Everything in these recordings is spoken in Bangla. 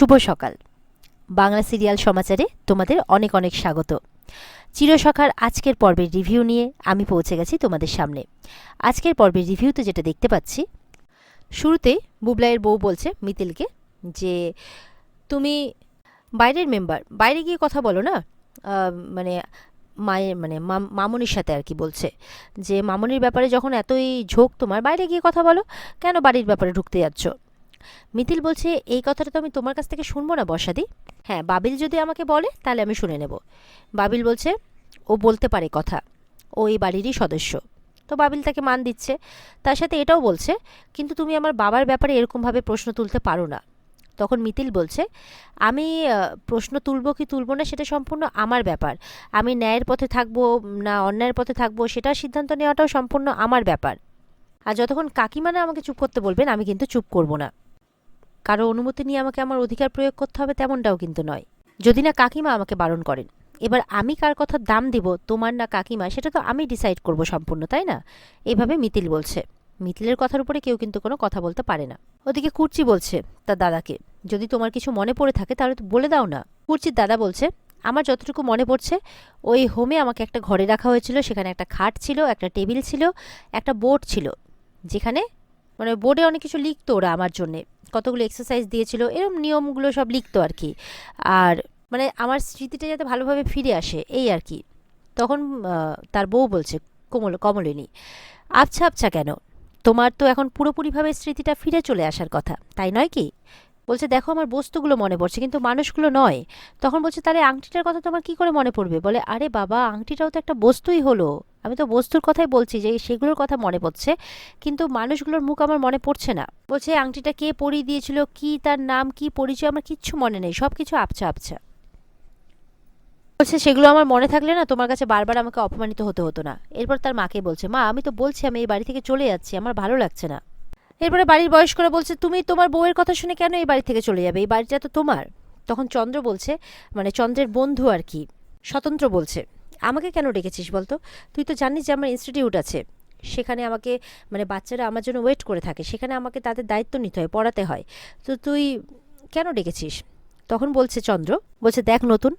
শুভ সকাল। বাংলা সিরিয়াল সমাচারে তোমাদের অনেক অনেক স্বাগত। চিরসখার আজকের পর্বের রিভিউ নিয়ে আমি পৌঁছে গেছি তোমাদের সামনে। আজকের পর্বের রিভিউতে যেটা দেখতে পাচ্ছি, শুরুতে বুবলাইয়ের বউ বলছে মিতিলকে যে তুমি বাইরের মেম্বার, বাইরে গিয়ে কথা বলো না। মানে মায়ের মামনির সাথে আর কি বলছে যে মামনির ব্যাপারে যখন এতই ঝোঁক তোমার, বাইরে গিয়ে কথা বলো, কেন বাড়ির ব্যাপারে ঢুকতে যাচ্ছ। মিতিল বলছে এই কথাটা তো আমি তোমার কাছ থেকে শুনবো না বর্ষাদি। হ্যাঁ, বাবিল যদি আমাকে বলে তাহলে আমি শুনে নেব। বাবিল বলছে ও বলতে পারে কথা, ও এই বাড়িরই সদস্য। তো বাবিল তাকে মান দিচ্ছে, তার সাথে এটাও বলছে কিন্তু তুমি আমার বাবার ব্যাপারে এরকমভাবে প্রশ্ন তুলতে পারো না। তখন মিতিল বলছে আমি প্রশ্ন তুলব কি তুলবো না সেটা সম্পূর্ণ আমার ব্যাপার। আমি ন্যায়ের পথে থাকবো না অন্যায়ের পথে থাকবো সেটা সিদ্ধান্ত নেওয়াটাও সম্পূর্ণ আমার ব্যাপার। আর যতক্ষণ কাকিমা না আমাকে চুপ করতে বলবেন আমি কিন্তু চুপ করব না। কারো অনুমতি নিয়ে আমাকে আমার অধিকার প্রয়োগ করতে হবে তেমনটাও কিন্তু নয়, যদি না কাকিমা আমাকে বারণ করেন। এবার আমি কার কথার দাম দিব, তোমার না কাকিমা, সেটা তো আমি ডিসাইড করব সম্পূর্ণ, তাই না? এভাবে মিতিল বলছে। মিতিলের কথার উপরে কেউ কিন্তু কোনো কথা বলতে পারে না। ওদিকে কুর্চি বলছে তার দাদাকে যদি তোমার কিছু মনে পড়ে থাকে তাহলে তো বলে দাও না। কুর্চির দাদা বলছে আমার যতটুকু মনে পড়ছে ওই হোমে আমাকে একটা ঘরে রাখা হয়েছিল, সেখানে একটা খাট ছিল, একটা টেবিল ছিল, একটা বোর্ড ছিল, যেখানে বোর্ডে অনেক কিছু লিখতো ওরা আমার জন্যে, কতগুলো এক্সারসাইজ দিয়েছিল, এরকম নিয়মগুলো সব লিখতো আর কি। আর আমার স্মৃতিটা যাতে ভালোভাবে ফিরে আসে এই আর কি। তখন তার বউ বলছে কমলিনী, আচ্ছা আচ্ছা কেন, তোমার তো এখন পুরোপুরিভাবে স্মৃতিটা ফিরে চলে আসার কথা, তাই নয় কি? বলছে দেখো আমার বস্তুগুলো মনে পড়ছে কিন্তু মানুষগুলো নয়। তখন বলছে তাহলে আংটিটার কথা তোমার কি করে মনে পড়বে? বলে আরে বাবা, আংটিটাও তো একটা বস্তুই হলো, আমি তো বস্তুর কথাই বলছি যে সেগুলোর কথা মনে পড়ছে, কিন্তু মানুষগুলোর মুখ আমার মনে পড়ছে না। বলছে আংটিটা কে পরিয়ে দিয়েছিল, কি তার নাম, কি পরিচয়, আমার কিচ্ছু মনে নেই, সব কিছু আবছা আবছা। বলছে সেগুলো আমার মনে থাকলে না তোমার কাছে বারবার আমাকে অপমানিত হতে হতো না। এরপর তার মাকে বলছে মা আমি তো বলছি আমি এই বাড়ি থেকে চলে যাচ্ছি, আমার ভালো লাগছে না। এরপরে বাড়ির বয়স্করা বলছে তুমি তোমার বউয়ের কথা শুনে কেন এই বাড়ি থেকে চলে যাবে, এই বাড়িটা তো তোমার। তখন চন্দ্র বলছে, চন্দ্রের বন্ধু আর কি, স্বতন্ত্র বলছে আমাকে কেন ডেকেছিস বলতো? তুই তো জানিস যে আমার ইনস্টিটিউট আছে, সেখানে আমাকে বাচ্চারা আমার জন্য ওয়েট করে থাকে, সেখানে আমাকে তাদের দায়িত্ব নিতে হয়, পড়াতে হয়, তো তুই কেন ডেকেছিস? তখন বলছে চন্দ্র, বলছে দেখ নতুন,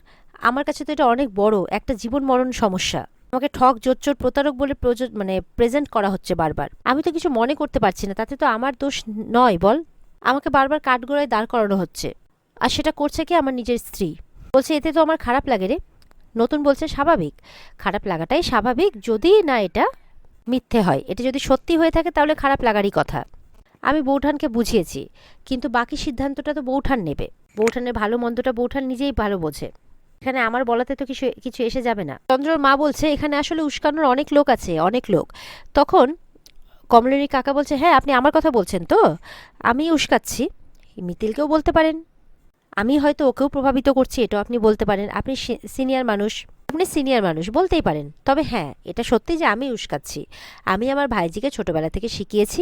আমার কাছে তো এটা অনেক বড় একটা জীবন মরণ সমস্যা, আমাকে ঠক জোচ্চোর প্রতারক বলে প্রেজেন্ট করা হচ্ছে বারবার, আমি তো কিছু মনে করতে পারছি না, তাতে তো আমার দোষ নয় বল, আমাকে বারবার কাঠগড়ায় দাঁড় করানো হচ্ছে, আর সেটা করছে কি আমার নিজের স্ত্রী। বলছে এতে তো আমার খারাপ লাগে রে। নতুন বলছে স্বাভাবিক, খারাপ লাগাটাই স্বাভাবিক, যদি না এটা মিথ্যে হয়, এটা যদি সত্যি হয়ে থাকে তাহলে খারাপ লাগারই কথা। আমি বৌঠানকে বুঝিয়েছি, কিন্তু বাকি সিদ্ধান্তটা তো বৌঠান নেবে, বৌঠানের ভালো মন্দটা বৌঠান নিজেই ভালো বোঝে, এখানে আমার বলাতে তো কিছু কিছু এসে যাবে না। চন্দ্রর মা বলছে এখানে আসলে উস্কানোর অনেক লোক আছে, অনেক লোক। তখন কমলিনী কাকা বলছে হ্যাঁ আপনি আমার কথা বলছেন তো, আমি উস্কাচ্ছি, মিতিলকেও বলতে পারেন, আমি হয়তো ওকেও প্রভাবিত করছি, এটাও আপনি বলতে পারেন, আপনি সিনিয়র মানুষ, আপনি সিনিয়র মানুষ বলতেই পারেন। তবে হ্যাঁ এটা সত্যি যে আমি উস্কাচ্ছি, আমি আমার ভাইজিকে ছোটবেলা থেকে শিখিয়েছি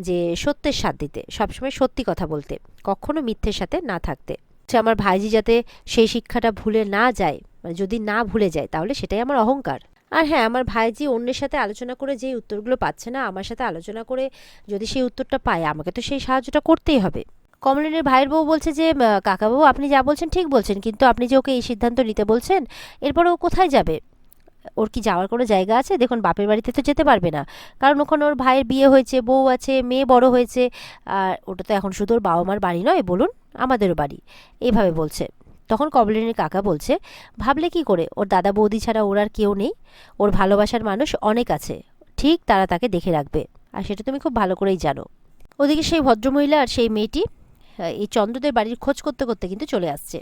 যে সত্যের সাথ দিতে, সবসময় সত্যি কথা বলতে, কখনো মিথ্যের সাথে না থাকতে। আমার ভাইজি যাতে সেই শিক্ষাটা ভুলে না যায়, যদি না ভুলে যায় তাহলে সেটাই আমার অহংকার। আর হ্যাঁ আমার ভাইজি অন্যের সাথে আলোচনা করে যেই উত্তরগুলো পাচ্ছে না, আমার সাথে আলোচনা করে যদি সেই উত্তরটা পায় আমাকে তো সেই সাহায্যটা করতেই হবে। কমলিনীর ভাইয়ের বউ বলছে যে কাকাবাবু আপনি যা বলছেন ঠিক বলছেন, কিন্তু আপনি যে ওকে এই সিদ্ধান্ত নিতে বলছেন, এরপরে ও কোথায় যাবে? ওর কি যাওয়ার কোনো জায়গা আছে? দেখুন বাপের বাড়িতে তো যেতে পারবে না, কারণ ওখানে ওর ভাইয়ের বিয়ে হয়েছে, বউ আছে, মেয়ে বড় হয়েছে, আর ওটা তো এখন শুধু ওর বাবা মার বাড়ি নয়, বলুন আমাদেরও বাড়ি, এইভাবে বলছে। তখন কমলিনীর কাকা বলছে ভাবলে কি করে, ওর দাদা বৌদি ছাড়া ওর আর কেউ নেই, ওর ভালোবাসার মানুষ অনেক আছে, ঠিক তারা তাকে দেখে রাখবে, আর সেটা তুমি খুব ভালো করেই জানো। ওদিকে সেই ভদ্রমহিলা আর সেই মেয়েটি এই চন্দ্রদের বাড়ির খোঁজ করতে করতে কিন্তু চলে আসছে।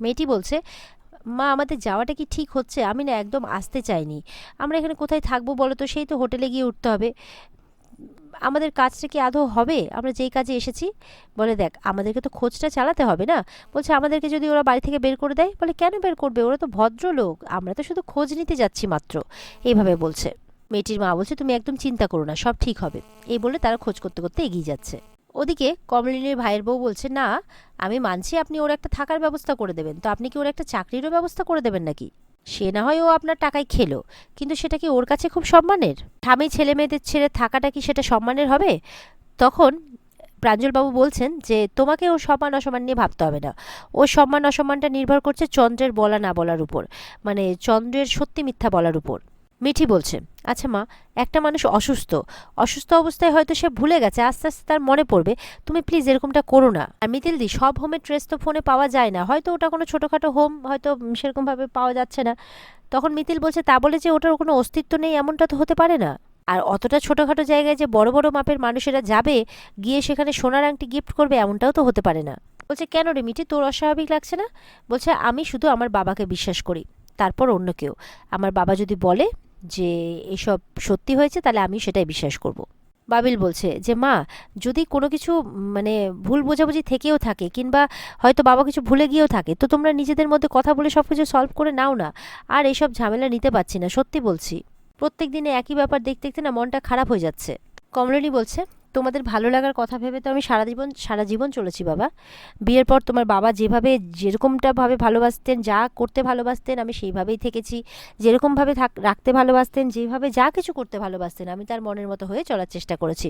মেয়েটি বলছে মা আমাদের যাওয়াটা কি ঠিক হচ্ছে? আমি না একদম আসতে চাইনি, আমরা এখানে কোথায় থাকবো বলো তো, সেই তো হোটেলে গিয়ে উঠতে হবে, আমাদের কাজটা কি আদৌ হবে আমরা যেই কাজে এসেছি? বলে দেখ আমাদেরকে তো খোঁজটা চালাতে হবে না। বলছে আমাদেরকে যদি ওরা বাড়ি থেকে বের করে দেয়, বলে কেন বের করবে, ওরা তো ভদ্রলোক, আমরা তো শুধু খোঁজ নিতে যাচ্ছি মাত্র, এইভাবে বলছে। মেয়েটির মা বলছে তুমি একদম চিন্তা করো না, সব ঠিক হবে, এই বলে তারা খোঁজ করতে করতে এগিয়ে যাচ্ছে। ওদিকে কমলিনীর ভাইয়ের বউ বলছে না আমি মানছি আপনি ওর একটা থাকার ব্যবস্থা করে দেবেন, তো আপনি কি ওর একটা চাকরিরও ব্যবস্থা করে দেবেন নাকি? সে না হয় ও আপনার টাকায় খেলো, কিন্তু সেটা কি ওর কাছে খুব সম্মানের? স্বামী ছেলে মেয়েদের ছেড়ে থাকাটা কি সেটা সম্মানের হবে? তখন প্রাঞ্জলবাবু বলছেন যে তোমাকে ও সম্মান অসম্মান নিয়ে ভাবতে হবে না। ও সম্মান অসম্মানটা নির্ভর করছে চন্দ্রের বলা না বলার উপর, মানে চন্দ্রের সত্যি মিথ্যা বলার উপর। মিঠি বলছে, আচ্ছা মা, একটা মানুষ অসুস্থ, অসুস্থ অবস্থায় হয়তো সে ভুলে গেছে, আস্তে আস্তে তার মনে পড়বে, তুমি প্লিজ এরকমটা করো না। আর মিতিলদি, সব হোমের ট্রেস তো ফোনে পাওয়া যায় না, হয়তো ওটা কোনো ছোটোখাটো হোম, হয়তো সেরকমভাবে পাওয়া যাচ্ছে না। তখন মিতিল বলছে, তা বলে যে ওটার কোনো অস্তিত্ব নেই এমনটা তো হতে পারে না। আর অতটা ছোটোখাটো জায়গায় যে বড় বড় মাপের মানুষেরা যাবে, গিয়ে সেখানে সোনার আংটি গিফট করবে, এমনটাও তো হতে পারে না। বলছে, কেন রে মিঠি, তোর অস্বাভাবিক লাগছে না? বলছে, আমি শুধু আমার বাবাকে বিশ্বাস করি, তারপর অন্য কেউ। আমার বাবা যদি বলে যে এসব সত্যি হয়েছে, তাহলে আমি সেটাই বিশ্বাস করব। বাবিল বলছে যে মা, যদি কোনো কিছু মানে ভুল বোঝাবুঝি থেকেও থাকে, কিংবা হয়তো বাবা কিছু ভুলে গিয়েও থাকে, তো তোমরা নিজেদের মধ্যে কথা বলে সব কিছু সলভ করে নাও না। আর এইসব ঝামেলা নিতে পারছি না, সত্যি বলছি। প্রত্যেক দিনে একই ব্যাপার দেখতে দেখতে না মনটা খারাপ হয়ে যাচ্ছে। কমলিনী বলছে, তোমাদের ভালো লাগার কথা ভেবে তো আমি সারা জীবন চলেছি বাবা। বিয়ের পর তোমার বাবা যেভাবে যেরকমটা ভাবে ভালোবাসতেন, যা করতে ভালোবাসতেন, আমি সেইভাবেই থেকেছি। যেরকমভাবে রাখতে ভালোবাসতেন, যেভাবে যা কিছু করতে ভালোবাসতেন, আমি তার মনের মতো হয়ে চলার চেষ্টা করেছি।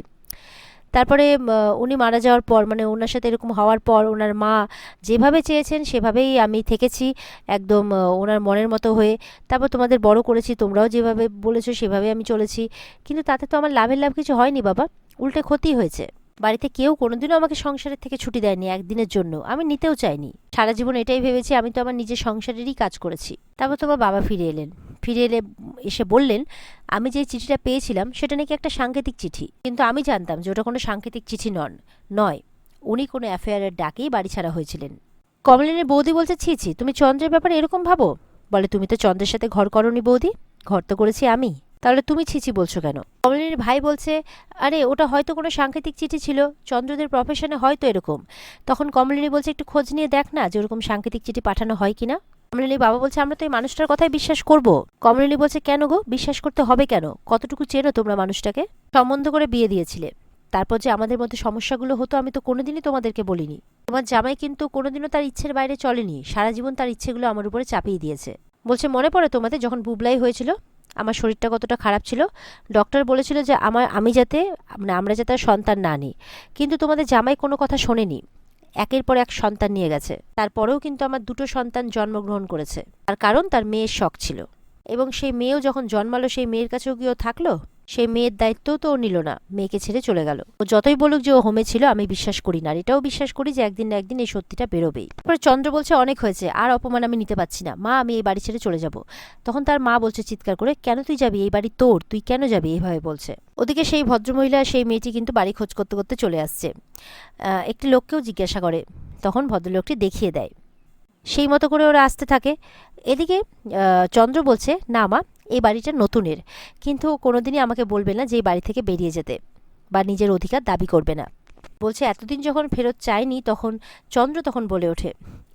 তারপরে উনি মারা যাওয়ার পর, মানে ওনার সাথে এরকম হওয়ার পর, ওনার মা যেভাবে চেয়েছেন সেভাবেই আমি থেকেছি, একদম ওনার মনের মতো হয়ে। তারপর তোমাদের বড় করেছি, তোমরাও যেভাবে বলেছো সেভাবে আমি চলেছি। কিন্তু তাতে তো আমার লাভের লাভ কিছু হয়নি বাবা, উল্টে ক্ষতি হয়েছে। বাড়িতে কেউ কোনোদিনও আমাকে সংসারের থেকে ছুটি দেয়নি একদিনের জন্য, আমি নিতেও চাইনি। সারা জীবন এটাই ভেবেছি আমি তো আমার নিজের সংসারেরই কাজ করেছি। তারপর তোমার বাবা ফিরে এসে বললেন, আমি যে চিঠিটা পেয়েছিলাম সেটা নাকি একটা সাংকেতিক চিঠি, কিন্তু আমি জানতাম যে ওটা কোনো সাংকেতিক চিঠি নয়। উনি কোনো অ্যাফেয়ারের ডাকেই বাড়ি ছাড়া হয়েছিলেন। কমলিনীর বৌদি বলছে, ছি ছি, তুমি চন্দ্রের ব্যাপারে এরকম ভাবো? বলে, তুমি তো চন্দ্রের সাথে ঘর করনি বৌদি, ঘর তো করেছি আমি, তাহলে তুমি ছিছি বলছো কেন? কমলিনীর ভাই বলছে, আরে ওটা হয়তো কোনো সাংকেতিক চিঠি ছিল, চন্দ্রদের প্রফেশনে হয়তো এরকম। তখন কমলিনী বলছে, একটু খোঁজ নিয়ে দেখ না যে ওরকম সাংকেতিক চিঠি পাঠানো হয় কিনা। কমলিনীর বাবা বলছে, আমরা তো এই মানুষটার কথাই বিশ্বাস করব। কমলিনী বলছে, কেন গো, বিশ্বাস করতে হবে কেন? কতটুকু চেনো তোমরা মানুষটাকে? সম্বন্ধ করে বিয়ে দিয়েছিলে, তারপর যে আমাদের মধ্যে সমস্যাগুলো হতো আমি তো কোনোদিনই তোমাদেরকে বলিনি। তোমার জামাই কিন্তু কোনোদিনও তার ইচ্ছের বাইরে চলেনি, সারা জীবন তার ইচ্ছেগুলো আমার উপরে চাপিয়ে দিয়েছে। বলছে, মনে পড়ে তোমাদের যখন বুবলাই হয়েছিল, আমার শরীরটা কতটা খারাপ ছিল, ডক্টর বলেছিল যে আমরা যাতে আর সন্তান না নিই, কিন্তু তোমাদের জামাই কোনো কথা শোনেনি, একের পর এক সন্তান নিয়ে গেছে। তারপরেও কিন্তু আমার দুটো সন্তান জন্মগ্রহণ করেছে, তার কারণ তার মেয়ের শখ ছিল। এবং সেই মেয়েও যখন জন্মালো, সেই মেয়ের কাছেও গিয়েও থাকলো, সেই মেয়ের দায়িত্বও তো ও নিল না, মেয়েকে ছেড়ে চলে গেল। ও যতই বলুক যে ও হোমে ছিল, আমি বিশ্বাস করি না, আর এটাও বিশ্বাস করি যে একদিন না একদিন এই সত্যিটা বেরোবেই। তারপরে চন্দ্র বলছে, অনেক হয়েছে, আর অপমান আমি নিতে পারছি না মা, আমি এই বাড়ি ছেড়ে চলে যাব। তখন তার মা বলছে চিৎকার করে, কেন তুই যাবি, এই বাড়ি তোর, তুই কেন যাবি, এইভাবে বলছে। ওদিকে সেই ভদ্রমহিলা, সেই মেয়েটি কিন্তু বাড়ি খোঁজ করতে করতে চলে আসছে। একটি লোককেও জিজ্ঞাসা করে, তখন ভদ্রলোকটি দেখিয়ে দেয়, সেই মতো করে ওরা আসতে থাকে। এদিকে চন্দ্র বলছে, না মা, এই বাড়িটা নতুনের, কিন্তু কোনোদিনই আমাকে বলবে না যে এই বাড়ি থেকে বেরিয়ে যেতে, বা নিজের অধিকার দাবি করবে না। বলছে, এতদিন যখন ফেরত চায়নি, তখন চন্দ্র তখন বলে ওঠে,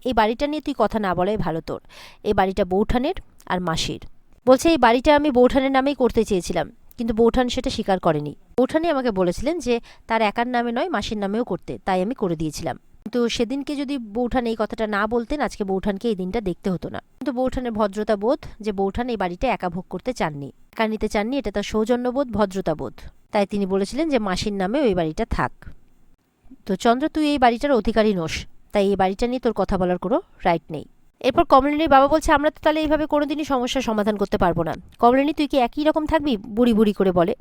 এই বাড়িটা নিয়ে তুই কথা না বলাই ভালো তোর, এই বাড়িটা বৌঠানের আর মাসির। বলছে, এই বাড়িটা আমি বৌঠানের নামেই করতে চেয়েছিলাম, কিন্তু বৌঠান সেটা স্বীকার করেনি। বৌঠানই আমাকে বলেছিলেন যে তার একার নামে নয়, মাসির নামেও করতে, তাই আমি করে দিয়েছিলাম। কিন্তু সেদিনকে যদি বৌঠান এই কথাটা না বলতেন, আজকে বৌঠানকে এই দিনটা দেখতে হতো না। কিন্তু বৌঠানের ভদ্রতা বোধ, যে বৌঠান এই বাড়িটা একা ভোগ করতে চাননি, একা নিতে চাননি, এটা তার সৌজন্যবোধ, ভদ্রতা বোধ, তাই তিনি বলেছিলেন যে মাসির নামে ওই বাড়িটা থাক। তো চন্দ্র, তুই এই বাড়িটার অধিকারী নোস, তাই এই বাড়িটা নিয়ে তোর কথা বলার কোনো রাইট নেই। এরপর কমলিনীর বাবা বলছে, আমরা তো তাহলে এইভাবে কোনোদিনই সমস্যার সমাধান করতে পারবো না। কমলিনী, তুই কি একই রকম থাকবি, বুড়ি বুড়ি করে বলে।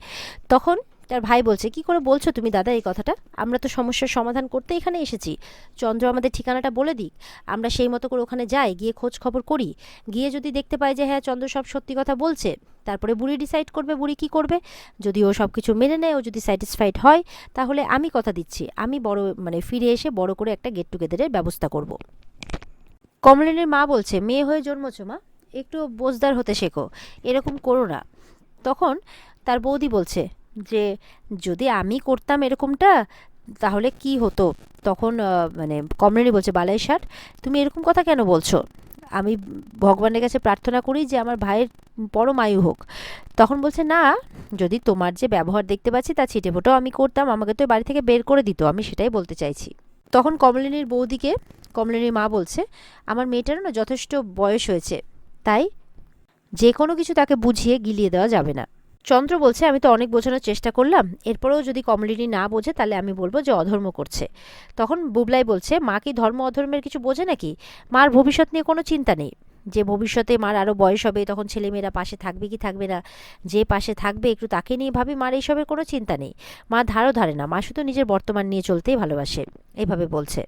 তখন তার ভাই বলছে, কি করে বলছো তুমি দাদা এই কথাটা, আমরা তো সমস্যার সমাধান করতে এখানে এসেছি। চন্দ্র আমাদের ঠিকানাটা বলে দিক, আমরা সেই মতো করে ওখানে যাই, গিয়ে খোঁজ খবর করি, গিয়ে যদি দেখতে পাই যে হ্যাঁ চন্দ্র সব সত্যি কথা বলছে, তারপরে বুড়ি ডিসাইড করবে বুড়ি কি করবে। যদি ও সব কিছু মেনে নেয়, ও যদি স্যাটিসফাইড হয়, তাহলে আমি কথা দিচ্ছি, আমি ফিরে এসে বড় করে একটা গেট টুগেদারের ব্যবস্থা করব। কমলিনীর মা বলছে, মেয়ে হয়ে জন্মছো মা, একটু বোঝদার হতে শেখো, এরকম করো না। তখন তার বৌদি বলছে যে যদি আমি করতাম এরকমটা তাহলে কি হতো। তখন কমলিনী বলছে, বালাই ষাট, তুমি এরকম কথা কেন বলছো? আমি ভগবানের কাছে প্রার্থনা করি যে আমার ভাইয়ের পরম আয়ু হোক। তখন বলছে, না, যদি তোমার যে ব্যবহার দেখতে পাচ্ছি তা ছিটেফোঁটাও আমি করতাম, আমাকে তো বাড়ি থেকে বের করে দিত, আমি সেটাই বলতে চাইছি। তখন কমলিনীর মা বলছে, আমার মেয়েটারও না যথেষ্ট বয়স হয়েছে, তাই যে কোনো কিছু তাকে বুঝিয়ে গিলিয়ে দেওয়া যাবে না। চন্দ্র বলছে, আমি তো অনেক বোঝানোর চেষ্টা করলাম, এরপরেও যদি কমলিনী না বোঝে তাহলে আমি বলবো যে অধর্ম করছে। তখন বুবলাই বলছে, মা কি ধর্ম অধর্মের কিছু বোঝে নাকি? মার ভবিষ্যৎ নিয়ে কোনো চিন্তা নেই, যে ভবিষ্যতে মার আরও বয়স হবে, তখন ছেলেমেয়েরা পাশে থাকবে কি থাকবে না, যে পাশে থাকবে একটু তাকে নিয়ে ভাবি, মার এইসবের কোনো চিন্তা নেই। মা ধারও ধারে না, মা শুধু নিজের বর্তমান নিয়ে চলতেই ভালোবাসে, এইভাবে বলছে।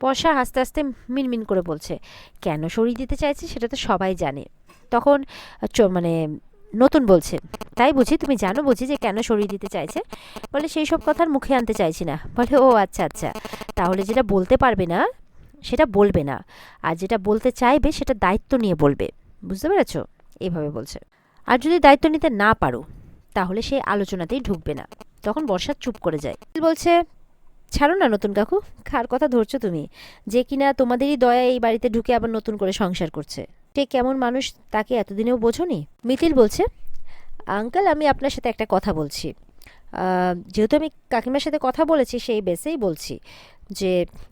বর্ষা হাসতে হাসতে মিনমিন করে বলছে, কেন সরিয়ে দিতে চাইছে সেটা তো সবাই জানে। তখন মানে নতুন বলছে, তাই বুঝি, তুমি জানো বুঝি যে কেন সরিয়ে দিতে চাইছে? বলে, সেই সব কথার মুখে আনতে চাইছি না। বলে, ও আচ্ছা আচ্ছা, তাহলে যেটা বলতে পারবে না সেটা বলবে না, আর যেটা বলতে চাইবে সেটা দায়িত্ব নিয়ে বলবে, বুঝতে পেরেছো? এইভাবে বলছে। আর যদি দায়িত্ব নিতে না পারো তাহলে সেই আলোচনাতেই ঢুকবে না। তখন বর্ষা চুপ করে যায়। বলছে, ছাড়ো না নতুন কাকু, কার কথা ধরছো তুমি, যে কিনা তোমাদেরই দয়া এই বাড়িতে ঢুকে আবার নতুন করে সংসার করছে, সে কেমন মানুষ তাকে এতদিনেও বোঝোনি? মিতিল বলছে, আঙ্কেল আমি আপনার সাথে একটা কথা বলছি, যেহেতু আমি কাকিমার সাথে কথা বলেছি সেই বেসেই বলছি, যে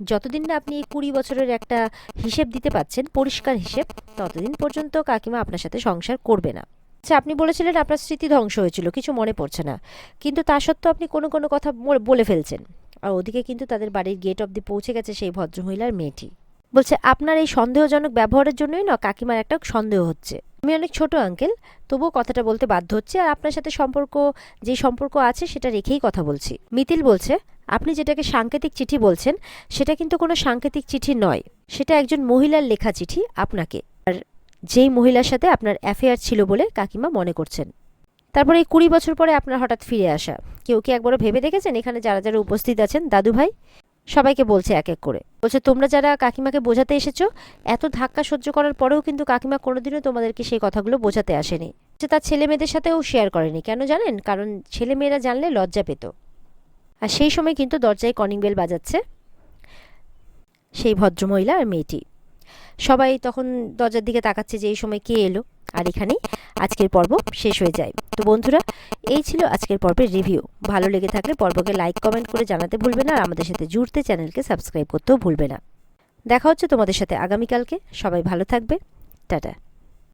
যতদিন না আপনি 20 বছরের একটা হিসেব দিতে পারছেন, পরিষ্কার হিসেব, ততদিন পর্যন্ত কাকিমা আপনার সাথে সংসার করবে না। আচ্ছা, আপনি বলেছিলেন আপনার স্মৃতি ধ্বংস হয়েছিল, কিছু মনে পড়ছে না, কিন্তু তা সত্ত্বেও আপনি কোনো কোনো কথা বলে ফেলছেন। আর ওদিকে কিন্তু তাদের বাড়ির গেট অবধি পৌঁছে গেছে সেই ভদ্রমহিলার মেয়েটি। বলছে, আপনার এই সন্দেহজনক ব্যবহারের জন্যই না কাকিমার একটা সন্দেহ হচ্ছে। আমি অনেক ছোট আঙ্কেল, তবুও কথাটা বলতে বাধ্য হচ্ছে, আর আপনার সাথে যে সম্পর্ক আছে সেটা রেখেই কথা বলছি। মিতিল বলছে, আপনি যেটাকে সাংকেতিক চিঠি বলছেন সেটা কিন্তু কোনো সাংকেতিক চিঠি নয়, সেটা একজন মহিলার লেখা চিঠি আপনাকে, আর যেই মহিলার সাথে আপনার অ্যাফেয়ার ছিল বলে কাকিমা মনে করছেন। তারপরে এই 20 বছর পরে আপনার হঠাৎ ফিরে আসা, কেউ কি একবারও ভেবে দেখেছেন এখানে যারা যারা উপস্থিত আছেন, দাদু ভাই সবাইকে বলছে এক এক করে, বলছে তোমরা যারা কাকিমাকে বোঝাতে এসেছো, এত ধাক্কা সহ্য করার পরেও কিন্তু কাকিমা কোনোদিনও তোমাদেরকে সেই কথাগুলো বোঝাতে আসেনি। যে তার ছেলে মেয়েদের সাথেও শেয়ার করেনি, কেন জানেন? কারণ ছেলে মেয়েরা জানলে লজ্জা পেত। আর সেই সময় কিন্তু দরজায় কলিং বেল বাজাচ্ছে সেই ভদ্রমহিলা আর মেয়েটি। সবাই তখন দরজার দিকে তাকাচ্ছে যে এই সময় কে এলো। আর এখানেই আজকের পর্ব শেষ হয়ে যায়। তো বন্ধুরা, এই ছিল আজকের পর্বের রিভিউ। ভালো লেগে থাকলে পর্বকে লাইক কমেন্ট করে জানাতে ভুলবে না, আর আমাদের সাথে জুড়তে চ্যানেলকে সাবস্ক্রাইব করতেও ভুলবে না। দেখা হচ্ছে তোমাদের সাথে আগামীকালকে। সবাই ভালো থাকবে। টাটা।